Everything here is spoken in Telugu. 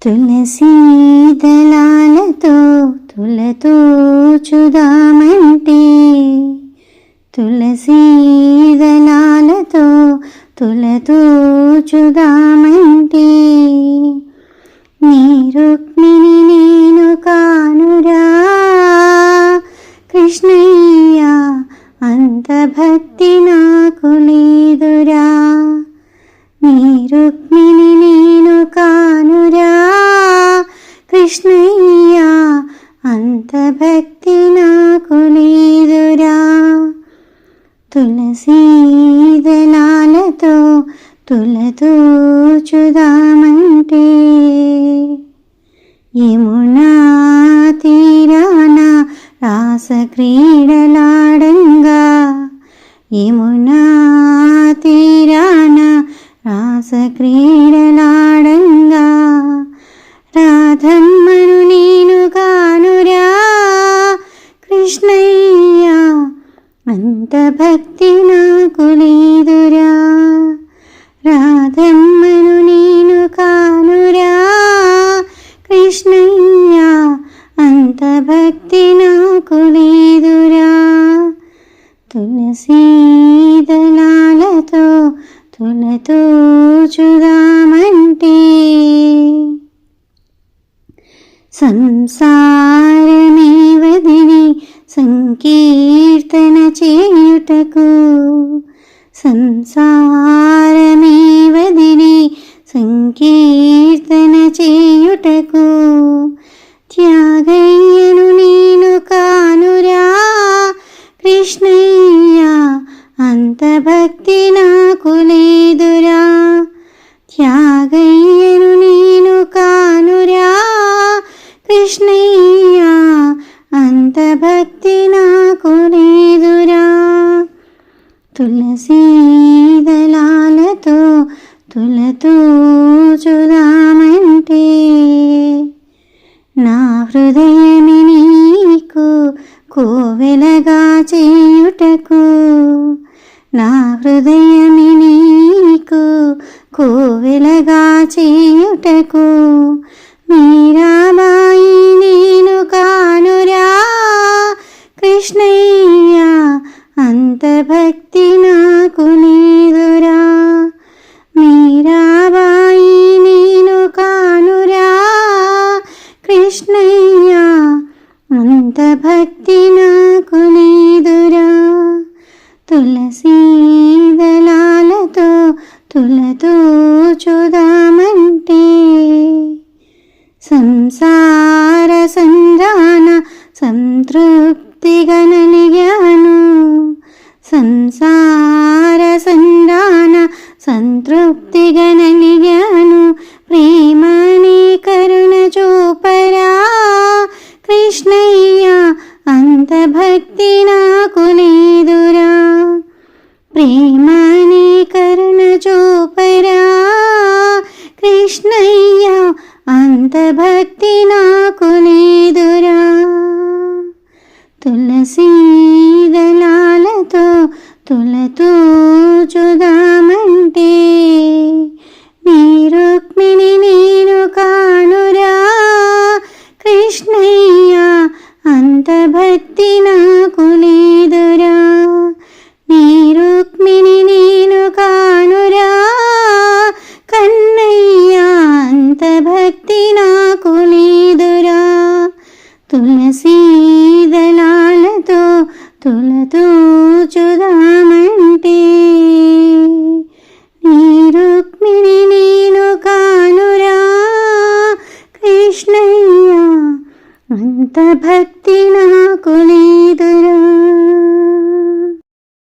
తులసీ దళాలతో తులతో చుదామంటే, తులసీ దళాలతో తులతో చుదామంటే, నీ రుక్మిణి నేను కానురా కృష్ణయ్య, అంత భక్తి నాకు లేదురా. నీ రుక్మిణి నేను కానురా కృష్ణయ్య, అంత భక్తి నాకు లేదురా. తులసీ దళాలతో తులతో చుదామంటే, యమునా తీరాన రాస క్రీడలాడంగా, యమునా తీరాన రాస క్రీడలాడంగా, రాధమ్మను నేను కానురా కృష్ణయ్య, అంత భక్తి నాకు లేదురా. రాధమ్మను నేను కానురా కృష్ణయ్య, అంత భక్తి నాకు లేదురా. తులసీ దళాలతో తులతో చుదామంటే, సంసారమే వదిలి సంకీర్తన చేయుటకు, సంసారమే వదిలి సంకీర్తన చేయుటకు, త్యాగయ్యను నేను కానురా కృష్ణయ్య, అంత భక్తి నాకు లేదురా. త్యాగయ్యను నేను కానురా కృష్ణయ్య, అంత భక్తి నాకు లేదురా. తులసీ దళాలతో తులతో చుదామంటే, నా హృదయమి నీకు కోవెలగా చేయుటకు, నా హృదయమి నీకు కోవెలగా చేయుటకు, మీరాబాయి నేను కానురా కృష్ణయ్య, అంత భక్తి నాకు లేదురా. మీరాబాయి నేను కానురా కృష్ణయ్య, అంత భక్తి నాకు లేదురా. తులసీ దళాలతో తులతో చుదామంటే, సంసార సంధాన సంతృప్తిగా నలిగాను, సంసార సంధాన సంతృప్తిగా నలిగాను, ప్రేమని కరుణ చూపరా కృష్ణయ్య, అంత భక్తి నాకు లేదురా. ప్రేమని కరుణ చూపరా కృష్ణయ్య, అంత భక్తి నాకు లేదురా. తులసీ దళాలతో తులతో చుదామంటే, నీ రుక్మిణి నేను కానురా కృష్ణయ్య, అంత భక్తి నాకు లేదురా. నీ రుక్మిణి నేను కానురా కన్నయ్య, అంత భక్తి నాకు లేదురా. తులసీ దళాలతో తులతో చుదామంటే, నీ రుక్మిణి నేను కానురా కృష్ణయ్య, అంత భక్తి నాకు లేదురా.